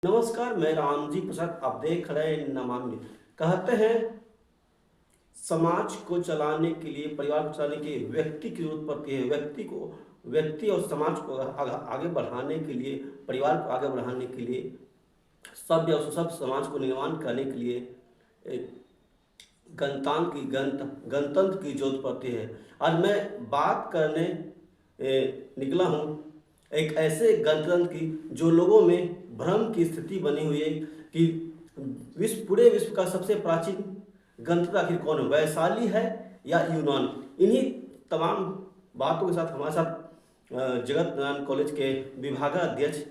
नमस्कार, मैं रामजी प्रसाद। आप देख रहे हैं नमामि। कहते हैं समाज को चलाने के लिए, परिवार को चलाने के लिए व्यक्ति की जरूरत पड़ती है। व्यक्ति और समाज को आगे बढ़ाने के लिए, परिवार को आगे बढ़ाने के लिए, सब समाज को निर्माण करने के लिए एक गणतंत्र की जरूरत पड़ती है। आज मैं बात करने निकला हूँ एक ऐसे गणतंत्र की जो लोगों में भ्रम की स्थिति बनी हुई है कि पूरे विश्व का सबसे प्राचीन गणतंत्र आखिर कौन है, वैशाली है या यूनान। इन्हीं तमाम बातों के साथ हमारे साथ जगत नारायण कॉलेज के विभागाध्यक्ष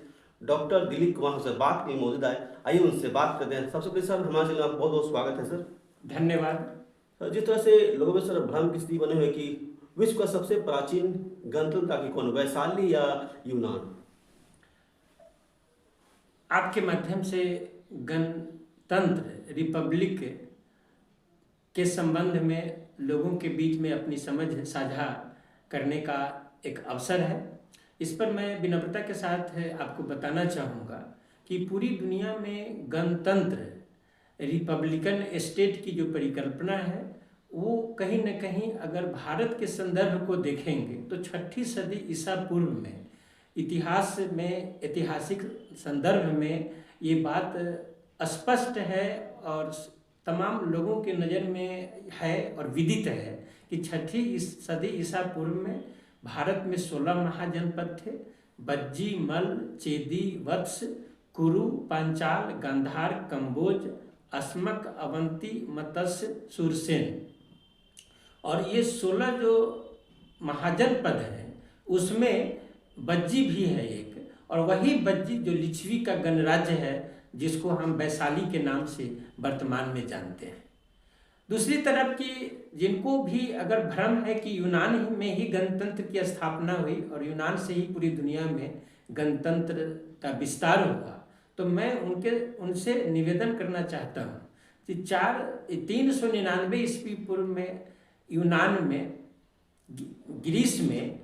डॉक्टर दिलीप कुमार से बात की मौजूद है। आइए उनसे बात करते हैं। सबसे पहले सर, हमारे चैनल में बहुत बहुत स्वागत है सर। धन्यवाद। जिस तरह से लोगों में सर भ्रम की स्थिति बनी हुई है कि विश्व का सबसे प्राचीन गणतंत्र आखिर कौन, वैशाली या यूनान। आपके माध्यम से गणतंत्र रिपब्लिक के संबंध में लोगों के बीच में अपनी समझ साझा करने का एक अवसर है। इस पर मैं विनम्रता के साथ आपको बताना चाहूँगा कि पूरी दुनिया में गणतंत्र रिपब्लिकन स्टेट की जो परिकल्पना है वो कहीं न कहीं अगर भारत के संदर्भ को देखेंगे तो 6ठी सदी ईसा पूर्व में इतिहास में, ऐतिहासिक संदर्भ में ये बात स्पष्ट है और तमाम लोगों के नज़र में है और विदित है कि 6ठी सदी ईसा पूर्व में भारत में 16 महाजनपद थे। बज्जी, मल, चेदी, वत्स, कुरु, पांचाल, गांधार, कंबोज, अस्मक, अवंती, मत्स्य, सुरसेन। और ये 16 जो महाजनपद हैं उसमें बज्जी भी है एक, और वही बज्जी जो लिच्छवी का गणराज्य है जिसको हम वैशाली के नाम से वर्तमान में जानते हैं। दूसरी तरफ की जिनको भी अगर भ्रम है कि यूनान में ही गणतंत्र की स्थापना हुई और यूनान से ही पूरी दुनिया में गणतंत्र का विस्तार हुआ, तो मैं उनसे निवेदन करना चाहता हूँ कि 399 ईस्वी पूर्व में यूनान में, ग्रीस में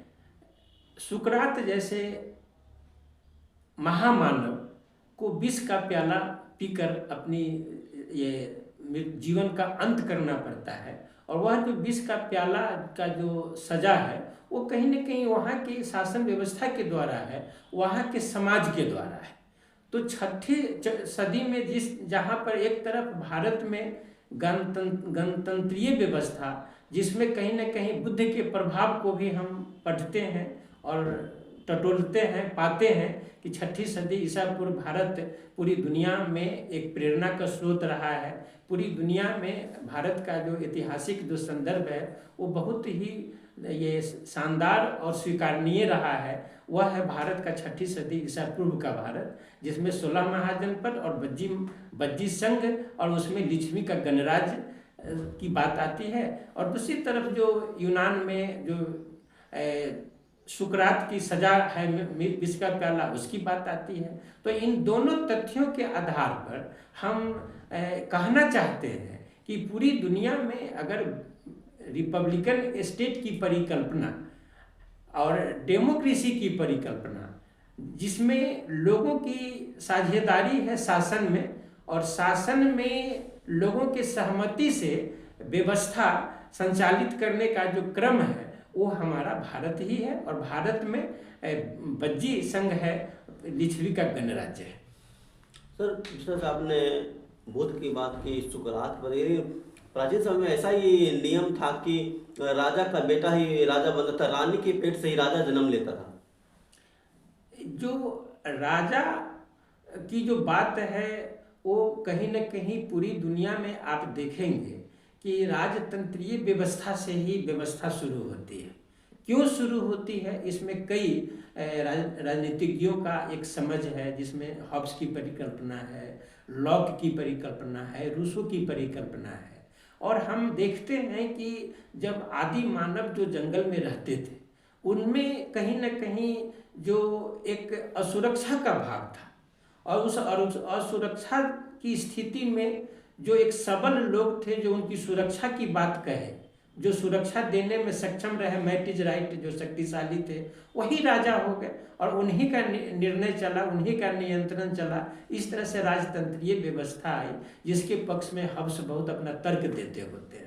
सुकरात जैसे महामानव को विष का प्याला पीकर अपनी ये जीवन का अंत करना पड़ता है, और वह जो विष का प्याला का जो सजा है वो कहीं न कहीं वहाँ की शासन व्यवस्था के द्वारा है, वहाँ के समाज के द्वारा है। तो 6ठी सदी में जहाँ पर एक तरफ भारत में गणतंत्रीय व्यवस्था, जिसमें कहीं न कहीं बुद्ध के प्रभाव को भी हम पढ़ते हैं और टटोलते हैं, पाते हैं कि 6ठी सदी ईसा पूर्व भारत पूरी दुनिया में एक प्रेरणा का स्रोत रहा है। पूरी दुनिया में भारत का जो ऐतिहासिक जो संदर्भ है वो बहुत ही ये शानदार और स्वीकारनीय रहा है। वह है भारत का 6ठी सदी ईसा पूर्व का भारत, जिसमें 16 महाजनपद और बज्जी संघ और उसमें लिच्छवी का गणराज्य की बात आती है। और दूसरी तरफ जो यूनान में जो सुकरात की सजा है, विष का प्याला, उसकी बात आती है। तो इन दोनों तथ्यों के आधार पर हम कहना चाहते हैं कि पूरी दुनिया में अगर रिपब्लिकन स्टेट की परिकल्पना और डेमोक्रेसी की परिकल्पना, जिसमें लोगों की साझेदारी है शासन में, और शासन में लोगों के सहमति से व्यवस्था संचालित करने का जो क्रम है वो हमारा भारत ही है, और भारत में बज्जी संघ है, लिच्छवी का गणराज्य है। सर आपने बुद्ध की बात की, सुकरात पर, प्राचीन समय में ऐसा ही नियम था कि राजा का बेटा ही राजा बनता था, रानी के पेट से ही राजा जन्म लेता था। जो राजा की जो बात है वो कहीं न कहीं पूरी दुनिया में आप देखेंगे कि राजतंत्रीय व्यवस्था से ही व्यवस्था शुरू होती है। क्यों शुरू होती है, इसमें कई राजनीतिज्ञों का एक समझ है, जिसमें हॉब्स की परिकल्पना है, लॉक की परिकल्पना है, रूसो की परिकल्पना है। और हम देखते हैं कि जब आदि मानव जो जंगल में रहते थे उनमें कहीं न कहीं जो एक असुरक्षा का भाग था, और उस असुरक्षा की स्थिति में जो एक सबल लोग थे जो उनकी सुरक्षा की बात कहे, जो सुरक्षा देने में सक्षम रहे, मैट इज राइट, जो शक्तिशाली थे वही राजा हो गए और उन्हीं का निर्णय चला, उन्हीं का नियंत्रण चला। इस तरह से राजतंत्रीय व्यवस्था आई, जिसके पक्ष में हब्स बहुत अपना तर्क देते होते हैं।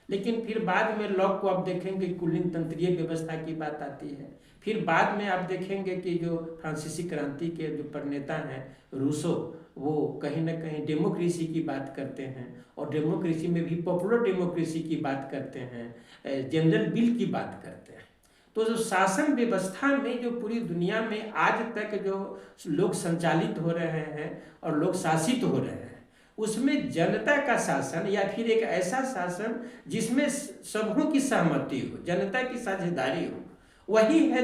लेकिन फिर बाद में लॉक को आप देखेंगे कुलीन तंत्रीय व्यवस्था की बात आती है। फिर बाद में आप देखेंगे कि जो फ्रांसीसी क्रांति के जो प्रणेता हैं रूसो, वो कहीं ना कहीं डेमोक्रेसी की बात करते हैं और डेमोक्रेसी में भी पॉपुलर डेमोक्रेसी की बात करते हैं, जनरल बिल की बात करते हैं। तो जो शासन व्यवस्था में जो पूरी दुनिया में आज तक जो लोग संचालित हो रहे हैं और लोग शासित हो रहे हैं, उसमें जनता का शासन या फिर एक ऐसा शासन जिसमें सबों की सहमति हो, जनता की साझेदारी हो, वही है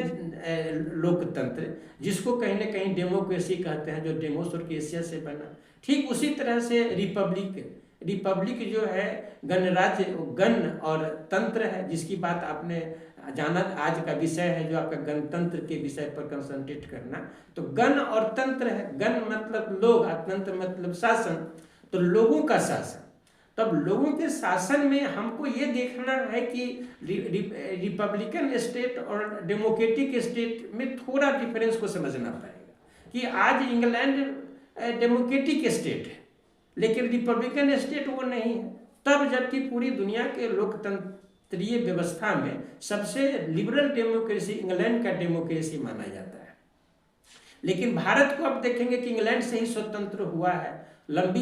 लोकतंत्र, जिसको कहीं ना कहीं डेमोक्रेसी कहते हैं, जो डेमोस और केसिया से बना। ठीक उसी तरह से रिपब्लिक जो है गणराज्य, गण और तंत्र है, जिसकी बात आपने जाना। आज का विषय है जो आपका गणतंत्र के विषय पर कंसंट्रेट करना। तो गण और तंत्र है, गण मतलब लोग और तंत्र मतलब शासन। तो लोगों का शासन, तब लोगों के शासन में हमको ये देखना है कि रिपब्लिकन स्टेट और डेमोक्रेटिक स्टेट में थोड़ा डिफरेंस को समझना पड़ेगा कि आज इंग्लैंड डेमोक्रेटिक स्टेट है लेकिन रिपब्लिकन स्टेट वो नहीं है। तब जबकि पूरी दुनिया के लोकतंत्रीय व्यवस्था में सबसे लिबरल डेमोक्रेसी इंग्लैंड का डेमोक्रेसी माना जाता है। लेकिन भारत को अब देखेंगे कि इंग्लैंड से ही स्वतंत्र हुआ है, लंबी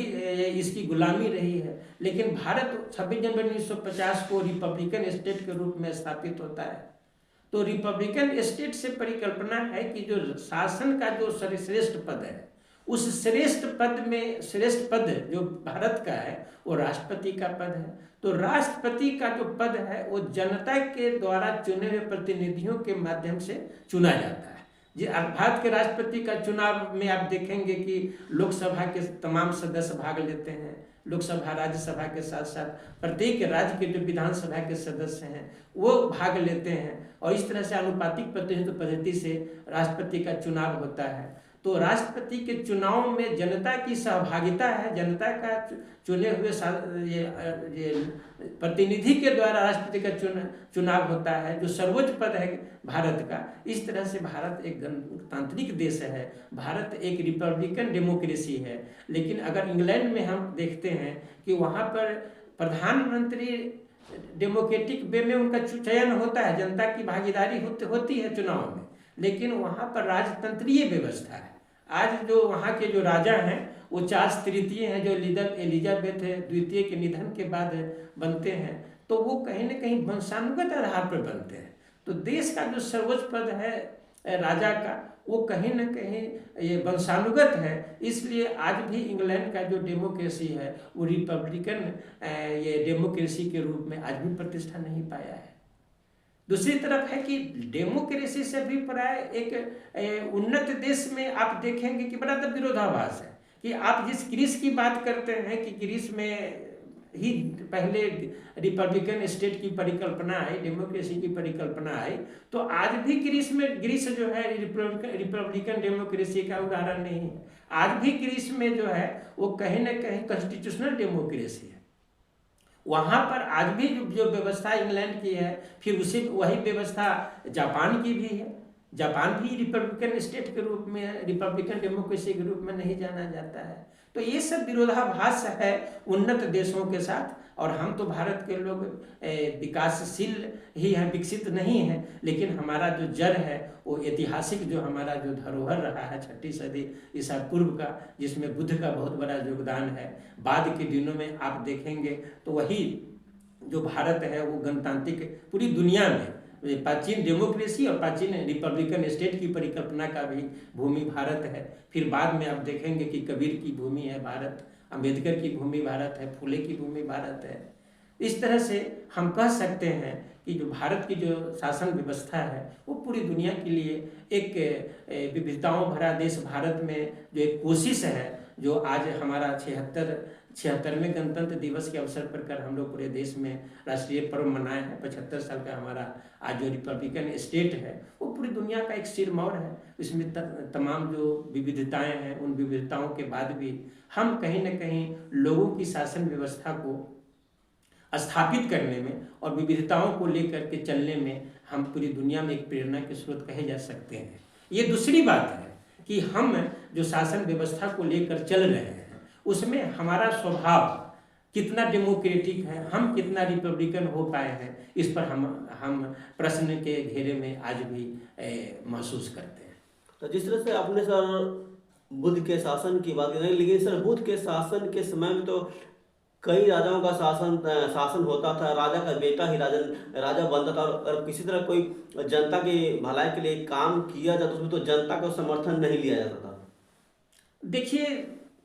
इसकी गुलामी रही है, लेकिन भारत 26 जनवरी 1950 को रिपब्लिकन स्टेट के रूप में स्थापित होता है। तो रिपब्लिकन स्टेट से परिकल्पना है कि जो शासन का जो सर्वश्रेष्ठ पद है, उस श्रेष्ठ पद में श्रेष्ठ पद जो भारत का है वो राष्ट्रपति का पद है। तो राष्ट्रपति का जो पद है वो जनता के द्वारा चुने हुए प्रतिनिधियों के माध्यम से चुना जाता है। जी, भारत के राष्ट्रपति का चुनाव में आप देखेंगे कि लोकसभा के तमाम सदस्य भाग लेते हैं। लोकसभा राज्यसभा के साथ साथ प्रत्येक राज्य के जो विधानसभा के सदस्य हैं वो भाग लेते हैं और इस तरह से आनुपातिक प्रतिनिधित्व पद्धति से राष्ट्रपति का चुनाव होता है। तो राष्ट्रपति के चुनाव में जनता की सहभागिता है, जनता का चुने हुए ये प्रतिनिधि के द्वारा राष्ट्रपति का चुनाव होता है, जो सर्वोच्च पद है भारत का। इस तरह से भारत एक गणतांत्रिक देश है, भारत एक रिपब्लिकन डेमोक्रेसी है। लेकिन अगर इंग्लैंड में हम देखते हैं कि वहाँ पर प्रधानमंत्री डेमोक्रेटिक वे में उनका चयन होता है, जनता की भागीदारी होती है चुनाव में, लेकिन वहाँ पर राजतंत्रीय व्यवस्था है। आज जो वहाँ के जो राजा हैं वो चार्ल्स तृतीय हैं, जो एलिजाबेथ द्वितीय के निधन के बाद बनते हैं, तो वो कहीं ना कहीं वंशानुगत आधार पर बनते हैं। तो देश का जो सर्वोच्च पद है राजा का, वो कहीं ना कहीं ये वंशानुगत है। इसलिए आज भी इंग्लैंड का जो डेमोक्रेसी है वो रिपब्लिकन ये डेमोक्रेसी के रूप में आज भी प्रतिष्ठा नहीं पाया है। दूसरी तरफ है कि डेमोक्रेसी से भी प्राय एक उन्नत देश में आप देखेंगे कि बड़ा विरोधाभास है कि आप जिस ग्रीस की बात करते हैं कि ग्रीस में ही पहले रिपब्लिकन स्टेट की परिकल्पना आई, डेमोक्रेसी की परिकल्पना आई, तो आज भी ग्रीस जो है रिपब्लिकन डेमोक्रेसी का उदाहरण नहीं है। आज भी ग्रीस में जो है वो कहीं ना कहीं कॉन्स्टिट्यूशनल डेमोक्रेसी है। वहाँ पर आज भी जो व्यवस्था इंग्लैंड की है, फिर उसी वही व्यवस्था जापान की भी है। जापान भी रिपब्लिकन स्टेट के रूप में, रिपब्लिकन डेमोक्रेसी के रूप में नहीं जाना जाता है। तो ये सब विरोधाभास है उन्नत देशों के साथ। और हम तो भारत के लोग विकासशील ही हैं, विकसित नहीं हैं, लेकिन हमारा जो जड़ है वो ऐतिहासिक जो हमारा जो धरोहर रहा है 6ठी सदी ईसा पूर्व का, जिसमें बुद्ध का बहुत बड़ा योगदान है। बाद के दिनों में आप देखेंगे तो वही जो भारत है वो गणतांत्रिक पूरी दुनिया में प्राचीन डेमोक्रेसी और प्राचीन रिपब्लिकन स्टेट की परिकल्पना का भी भूमि भारत है। फिर बाद में आप देखेंगे कि कबीर की भूमि है भारत, अंबेडकर की भूमि भारत है, फुले की भूमि भारत है। इस तरह से हम कह सकते हैं कि जो भारत की जो शासन व्यवस्था है वो पूरी दुनिया के लिए एक विविधताओं भरा देश भारत में जो एक कोशिश है, जो आज हमारा 76वें गणतंत्र दिवस के अवसर पर कर हम लोग पूरे देश में राष्ट्रीय पर्व मनाए हैं। 75 साल का हमारा आज जो रिपब्लिकन स्टेट है वो पूरी दुनिया का एक सिरमौर है। इसमें तमाम जो विविधताएं हैं, उन विविधताओं के बाद भी हम कहीं ना कहीं लोगों की शासन व्यवस्था को स्थापित करने में और विविधताओं को लेकर के चलने में हम पूरी दुनिया में एक प्रेरणा के स्रोत कहे जा सकते हैं। ये दूसरी बात है कि हम जो शासन व्यवस्था को लेकर चल रहे हैं उसमें हमारा स्वभाव कितना डेमोक्रेटिक है, हम कितना रिपब्लिकन हो पाए हैं, इस पर हम प्रश्न के घेरे में आज भी महसूस करते हैं। तो जिस तरह से आपने सर बुद्ध के शासन की बात करें, लेकिन सर बुद्ध के शासन के समय में तो कई राजाओं का शासन होता था, राजा का बेटा ही राजा बनता था, और किसी तरह कोई जनता की भलाई के लिए काम किया जाता उसमें तो जनता का समर्थन नहीं लिया जाता था। देखिए,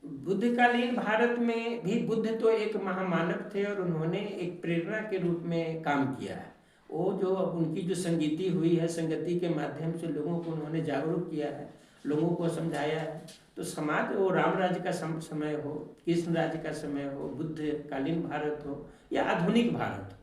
बुद्धकालीन भारत में भी बुद्ध तो एक महामानव थे और उन्होंने एक प्रेरणा के रूप में काम किया है। वो जो उनकी जो संगीति हुई है, संगति के माध्यम से लोगों को उन्होंने जागरूक किया है, लोगों को समझाया है। तो समाज, वो राम राज्य का समय हो, कृष्ण राज्य का समय हो, बुद्धकालीन भारत हो या आधुनिक भारत हो,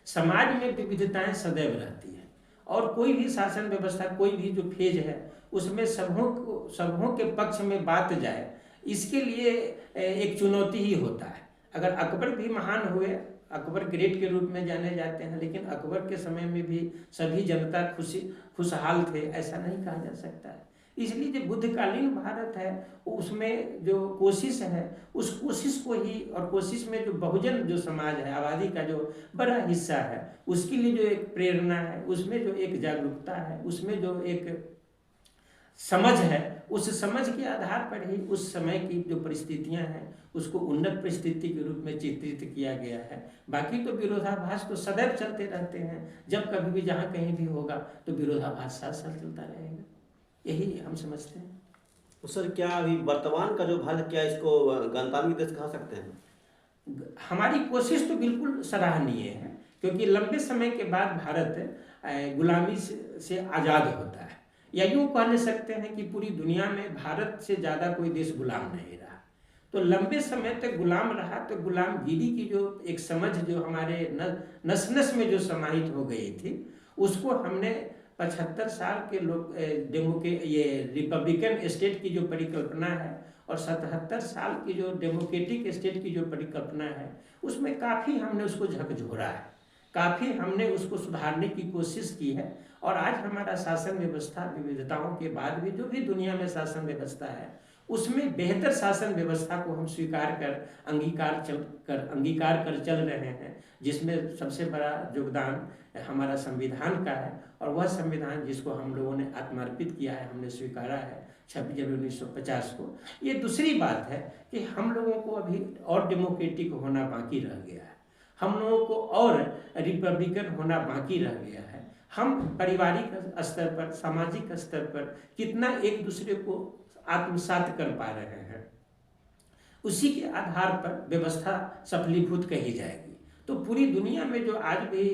समाज में विविधताएं सदैव रहती है और कोई भी शासन व्यवस्था, कोई भी जो फेज है उसमें सबों के पक्ष में बात जाए, इसके लिए एक चुनौती ही होता है। अगर अकबर भी महान हुए, अकबर ग्रेट के रूप में जाने जाते हैं, लेकिन अकबर के समय में भी सभी जनता खुशहाल थे, ऐसा नहीं कहा जा सकता है। इसलिए जो बुद्धकालीन भारत है उसमें जो कोशिश है, उस कोशिश को ही, और कोशिश में जो बहुजन जो समाज है, आबादी का जो बड़ा हिस्सा है, उसके लिए जो एक प्रेरणा है, उसमें जो एक जागरूकता है, उसमें जो एक समझ है, उस समझ के आधार पर ही उस समय की जो परिस्थितियां हैं उसको उन्नत परिस्थिति के रूप में चित्रित किया गया है। बाकी तो विरोधाभास तो सदैव चलते रहते हैं, जब कभी भी जहाँ कहीं भी होगा तो विरोधाभास साथ साथ चलता रहेगा, यही हम समझते हैं। तो सर क्या अभी वर्तमान का जो भारत, क्या इसको गणतांत्रिक देश कहा सकते हैं? हमारी कोशिश तो बिल्कुल सराहनीय है, क्योंकि लंबे समय के बाद भारत गुलामी से आज़ाद होता है, या यूँ कह सकते हैं कि पूरी दुनिया में भारत से ज़्यादा कोई देश गुलाम नहीं रहा। तो लंबे समय तक गुलाम रहा तो गुलामगिरी की जो एक समझ जो हमारे नस नस में जो समाहित हो गई थी, उसको हमने 75 साल के ये रिपब्लिकन स्टेट की जो परिकल्पना है और 77 साल की जो डेमोक्रेटिक स्टेट की जो परिकल्पना है, उसमें काफ़ी हमने उसको झकझोरा है, काफ़ी हमने उसको सुधारने की कोशिश की है। और आज हमारा शासन व्यवस्था विविधताओं के बाद भी जो भी दुनिया में शासन व्यवस्था है उसमें बेहतर शासन व्यवस्था को हम स्वीकार कर अंगीकार कर चल रहे हैं, जिसमें सबसे बड़ा योगदान हमारा संविधान का है। और वह संविधान जिसको हम लोगों ने आत्मार्पित किया है, हमने स्वीकारा है 26 जनवरी 1950 को। ये दूसरी बात है कि हम लोगों को अभी और डेमोक्रेटिक होना बाकी रह गया है, हम लोगों को और रिपब्लिकन होना बाकी रह गया है। हम पारिवारिक स्तर पर, सामाजिक स्तर पर कितना एक दूसरे को आत्मसात कर पा रहे हैं, उसी के आधार पर व्यवस्था सफलीभूत कही जाएगी। तो पूरी दुनिया में जो आज भी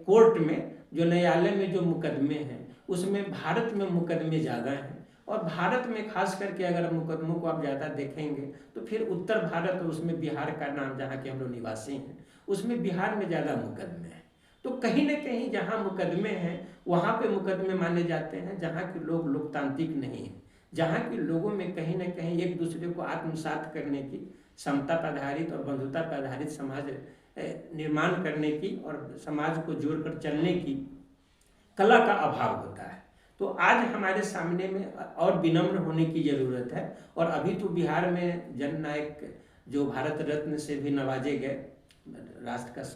कोर्ट में, जो न्यायालय में जो मुकदमे हैं, उसमें भारत में मुकदमे ज़्यादा हैं। और भारत में खास करके अगर मुकदमों को आप ज़्यादा देखेंगे तो फिर उत्तर भारत, उसमें बिहार का नाम, जहाँ के हम लोग निवासी हैं, उसमें बिहार में ज़्यादा मुकदमे हैं। तो कहीं ना कहीं जहाँ मुकदमे हैं वहाँ पे मुकदमे माने जाते हैं जहाँ के लोग लोकतांत्रिक नहीं हैं, जहाँ के लोगों में कहीं ना कहीं एक दूसरे को आत्मसात करने की, समता पर आधारित और बंधुता पर आधारित समाज निर्माण करने की और समाज को जोड़कर चलने की कला का अभाव होता है। तो आज हमारे सामने में और विनम्र होने की ज़रूरत है। और अभी तो बिहार में जननायक जो भारत रत्न से भी नवाजे गए, राष्ट्र का,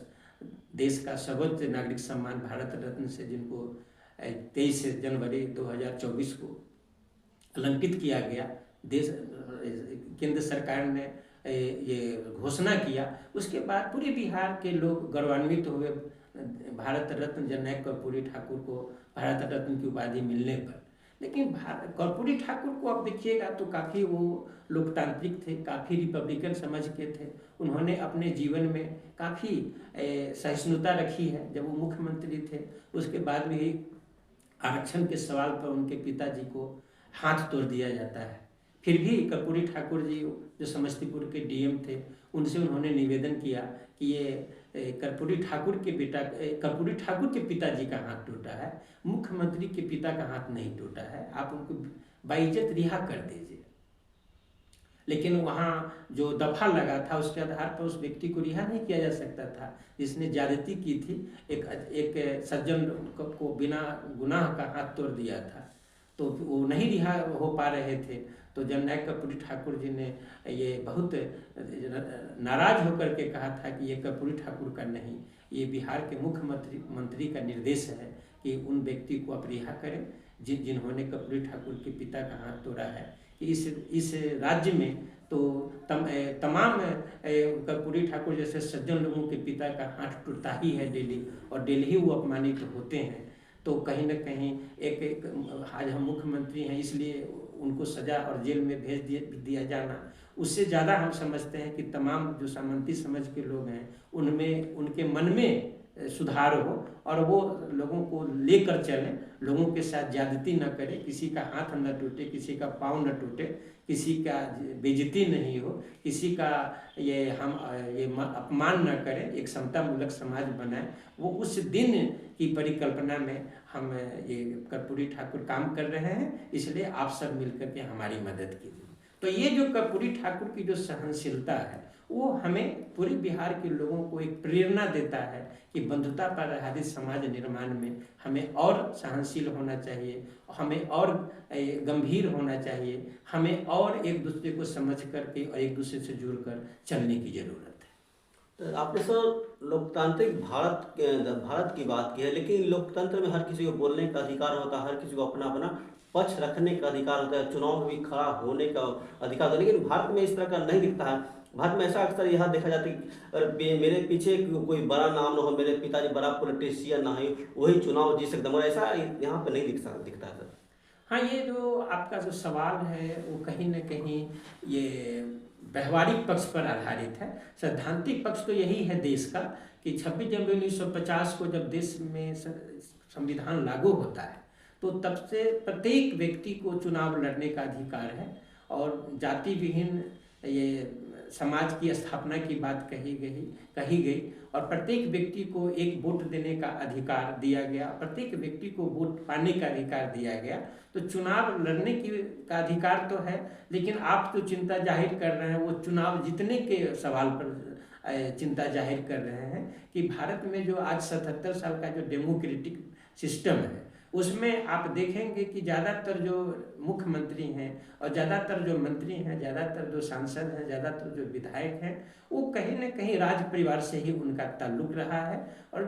देश का सर्वोच्च नागरिक सम्मान भारत रत्न से, जिनको 23 जनवरी 2024 को अलंकित किया गया, देश केंद्र सरकार ने ये घोषणा किया, उसके बाद पूरे बिहार के लोग गौरवान्वित हुए भारत रत्न जननायक कर्पूरी ठाकुर को भारत रत्न की उपाधि मिलने पर। लेकिन कर्पूरी ठाकुर को आप देखिएगा तो काफ़ी वो लोकतांत्रिक थे, काफ़ी रिपब्लिकन समझ के थे। उन्होंने अपने जीवन में काफ़ी सहिष्णुता रखी है। जब वो मुख्यमंत्री थे उसके बाद भी आरक्षण के सवाल पर उनके पिताजी को हाथ तोड़ दिया जाता है, फिर भी कर्पूरी ठाकुर जी जो समस्तीपुर के डीएम थे, उनसे उन्होंने निवेदन किया कि ये कर्पूरी ठाकुर के पिताजी का हाथ टूटा है, मुख्यमंत्री के पिता का हाथ नहीं टूटा है, आप उनको बाइज्जत रिहा कर दीजिए। लेकिन वहाँ जो दफा लगा था उसके आधार पर उस व्यक्ति को रिहा नहीं किया जा सकता था जिसने ज्यादती की थी। एक एक सज्जन को बिना गुनाह का हाथ तोड़ दिया था, तो वो नहीं रिहा हो पा रहे थे। तो जननायक कर्पूरी ठाकुर जी ने ये बहुत नाराज होकर के कहा था कि ये कर्पूरी ठाकुर का नहीं, ये बिहार के मुख्यमंत्री का निर्देश है कि उन व्यक्ति को आप रिहा करें जिन्होंने कर्पूरी ठाकुर के पिता का हाथ तोड़ा है। कि इस राज्य में तो तमाम कर्पूरी ठाकुर जैसे सज्जन लोगों के पिता का हाथ टूटता ही है डेली, और डेली ही वो अपमानित होते हैं। तो कहीं न कहीं एक आज हम मुख्यमंत्री हैं इसलिए उनको सजा और जेल में भेज दिया जाना, उससे ज़्यादा हम समझते हैं कि तमाम जो सामंती समाज के लोग हैं उनमें उनके मन में सुधार हो और वो लोगों को लेकर चलें, लोगों के साथ ज्यादती न करें, किसी का हाथ न टूटे, किसी का पाँव न टूटे, किसी का बेइज्जती नहीं हो, किसी का ये अपमान न करें, एक समता मूलक समाज बनाए। वो उस दिन की परिकल्पना में हम ये कर्पूरी ठाकुर काम कर रहे हैं, इसलिए आप सब मिलकर के हमारी मदद कीजिए। तो ये जो कर्पूरी ठाकुर की जो सहनशीलता है वो हमें पूरे बिहार के लोगों को एक प्रेरणा देता है कि बंधुता पर आधारित समाज निर्माण में हमें और सहनशील होना चाहिए, हमें और गंभीर होना चाहिए, हमें और एक दूसरे को समझ करके और एक दूसरे से जुड़कर चलने की जरूरत है। तो आपने सर लोकतांत्रिक भारत की बात की है, लेकिन लोकतंत्र में हर किसी को बोलने का अधिकार होता है, हर किसी को अपना अपना पक्ष रखने का अधिकार होता है, चुनाव में भी खड़ा होने का अधिकार होता है। लेकिन भारत में इस तरह का नहीं दिखता है। भारत में ऐसा अक्सर यह देखा जाता है कि अगर मेरे पीछे कोई बड़ा नाम ना हो, मेरे पिताजी बड़ा पॉलिटिशियन ना हो, वही चुनाव जीत सकता, मगर ऐसा यहाँ पे नहीं दिखता है सर। हाँ, ये जो आपका जो सवाल है वो कहीं ना कहीं ये व्यवहारिक पक्ष पर आधारित है। सैद्धांतिक पक्ष तो यही है देश का कि 26 जनवरी 1950 को जब देश में संविधान लागू होता है तो तब से प्रत्येक व्यक्ति को चुनाव लड़ने का अधिकार है और जाति विहीन ये समाज की स्थापना की बात कही गई और प्रत्येक व्यक्ति को एक वोट देने का अधिकार दिया गया, प्रत्येक व्यक्ति को वोट पाने का अधिकार दिया गया। तो चुनाव लड़ने का अधिकार तो है, लेकिन आप जो चिंता जाहिर कर रहे हैं वो चुनाव जीतने के सवाल पर चिंता जाहिर कर रहे हैं कि भारत में जो आज 77 साल का जो डेमोक्रेटिक सिस्टम है उसमें आप देखेंगे कि ज़्यादातर जो मुख्यमंत्री हैं और ज़्यादातर जो मंत्री हैं, ज़्यादातर जो सांसद हैं, ज़्यादातर जो विधायक हैं, वो कहीं न कहीं राज परिवार से ही उनका ताल्लुक रहा है। और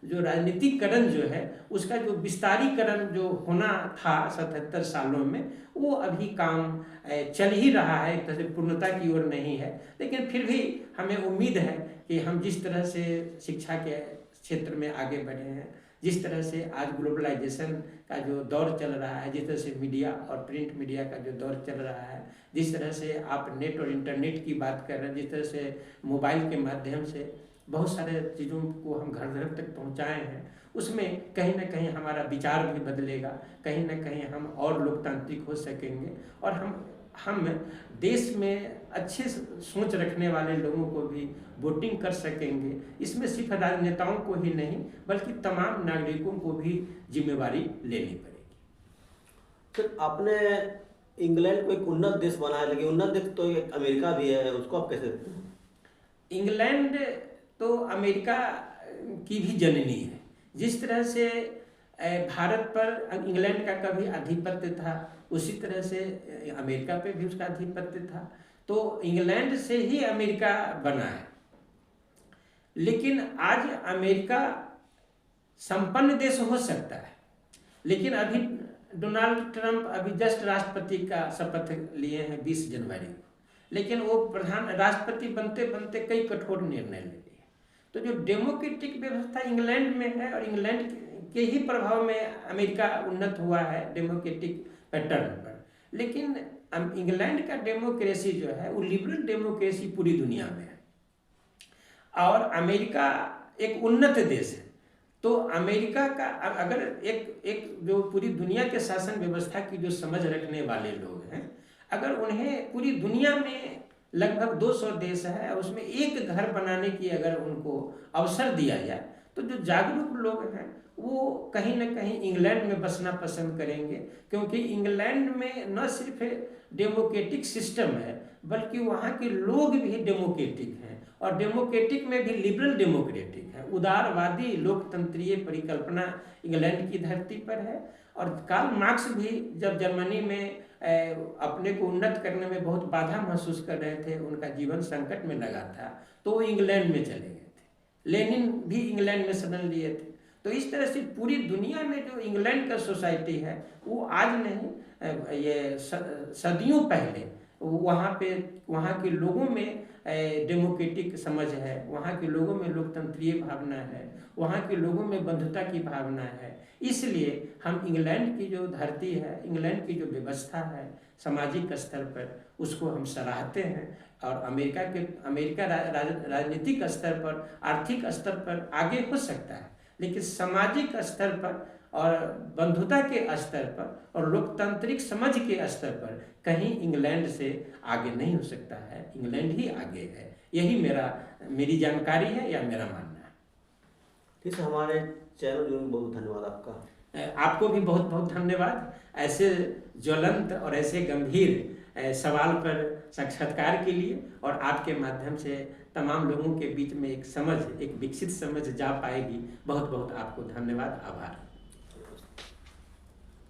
जो राजनीतिकरण जो है उसका जो विस्तारीकरण जो होना था 77 सालों में वो अभी काम चल ही रहा है, एक तरह से पूर्णता की ओर नहीं है। लेकिन फिर भी हमें उम्मीद है कि हम जिस तरह से शिक्षा के क्षेत्र में आगे बढ़े हैं, जिस तरह से आज ग्लोबलाइजेशन का जो दौर चल रहा है, जिस तरह से मीडिया और प्रिंट मीडिया का जो दौर चल रहा है, जिस तरह से आप नेट और इंटरनेट की बात कर रहे हैं, जिस तरह से मोबाइल के माध्यम से बहुत सारे चीज़ों को हम घर घर तक पहुंचाए हैं, उसमें कहीं ना कहीं हमारा विचार भी बदलेगा, कहीं ना कहीं हम और लोकतांत्रिक हो सकेंगे और हम देश में अच्छे सोच रखने वाले लोगों को भी वोटिंग कर सकेंगे। इसमें सिर्फ राजनेताओं को ही नहीं बल्कि तमाम नागरिकों को भी जिम्मेवारी लेनी पड़ेगी। सर, आपने इंग्लैंड को एक उन्नत देश बनाया, लेकिन उन्नत देश तो एक अमेरिका भी है, उसको आप कैसे देखते हैं? इंग्लैंड तो अमेरिका की भी जननी है। जिस तरह से भारत पर इंग्लैंड का कभी आधिपत्य था उसी तरह से अमेरिका पे भी उसका आधिपत्य था। तो इंग्लैंड से ही अमेरिका बना है। लेकिन आज अमेरिका संपन्न देश हो सकता है, लेकिन अभी डोनाल्ड ट्रंप अभी जस्ट राष्ट्रपति का शपथ लिए हैं 20 जनवरी को, लेकिन वो प्रधान राष्ट्रपति बनते बनते कई कठोर निर्णय ले लिए। तो जो डेमोक्रेटिक व्यवस्था इंग्लैंड में है और इंग्लैंड के ही प्रभाव में अमेरिका उन्नत हुआ है डेमोक्रेटिक पैटर्न पर, लेकिन इंग्लैंड का डेमोक्रेसी जो है वो लिबरल डेमोक्रेसी पूरी दुनिया में है और अमेरिका एक उन्नत देश है। तो अमेरिका का अगर एक जो पूरी दुनिया के शासन व्यवस्था की जो समझ रखने वाले लोग हैं, अगर उन्हें पूरी दुनिया में लगभग 200 देश है और उसमें एक घर बनाने की अगर उनको अवसर दिया जाए तो जो जागरूक लोग हैं वो कहीं ना कहीं इंग्लैंड में बसना पसंद करेंगे, क्योंकि इंग्लैंड में न सिर्फ डेमोक्रेटिक सिस्टम है बल्कि वहाँ के लोग भी डेमोक्रेटिक हैं, और डेमोक्रेटिक में भी लिबरल डेमोक्रेटिक है। उदारवादी लोकतंत्रीय परिकल्पना इंग्लैंड की धरती पर है। और कार्ल मार्क्स भी जब जर्मनी में अपने को उन्नत करने में बहुत बाधा महसूस कर रहे थे, उनका जीवन संकट में लगा था, तो वो इंग्लैंड में चले गए थे। लेनिन भी इंग्लैंड में शरण लिए थे। तो इस तरह से पूरी दुनिया में जो इंग्लैंड का सोसाइटी है वो आज नहीं, ये सदियों पहले वहाँ के लोगों में डेमोक्रेटिक समझ है, वहाँ के लोगों में लोकतंत्रीय भावना है, वहाँ के लोगों में बंधुता की भावना है। इसलिए हम इंग्लैंड की जो धरती है, इंग्लैंड की जो व्यवस्था है सामाजिक स्तर पर, उसको हम सराहते हैं। और अमेरिका राजनीतिक स्तर पर, आर्थिक स्तर पर आगे हो सकता है, लेकिन सामाजिक स्तर पर और बंधुता के स्तर पर और लोकतांत्रिक समझ के स्तर पर कहीं इंग्लैंड से आगे नहीं हो सकता है। इंग्लैंड ही आगे है। यही मेरी जानकारी है या मेरा मानना है। ठीक है, हमारे चैनल जुड़ने में बहुत धन्यवाद आपका। आपको भी बहुत बहुत धन्यवाद। ऐसे ज्वलंत और ऐसे गंभीर सवाल पर साक्षात्कार के लिए, और आपके माध्यम से तमाम लोगों के बीच में एक विकसित समझ जा पाएगी। बहुत बहुत आपको धन्यवाद, आभार।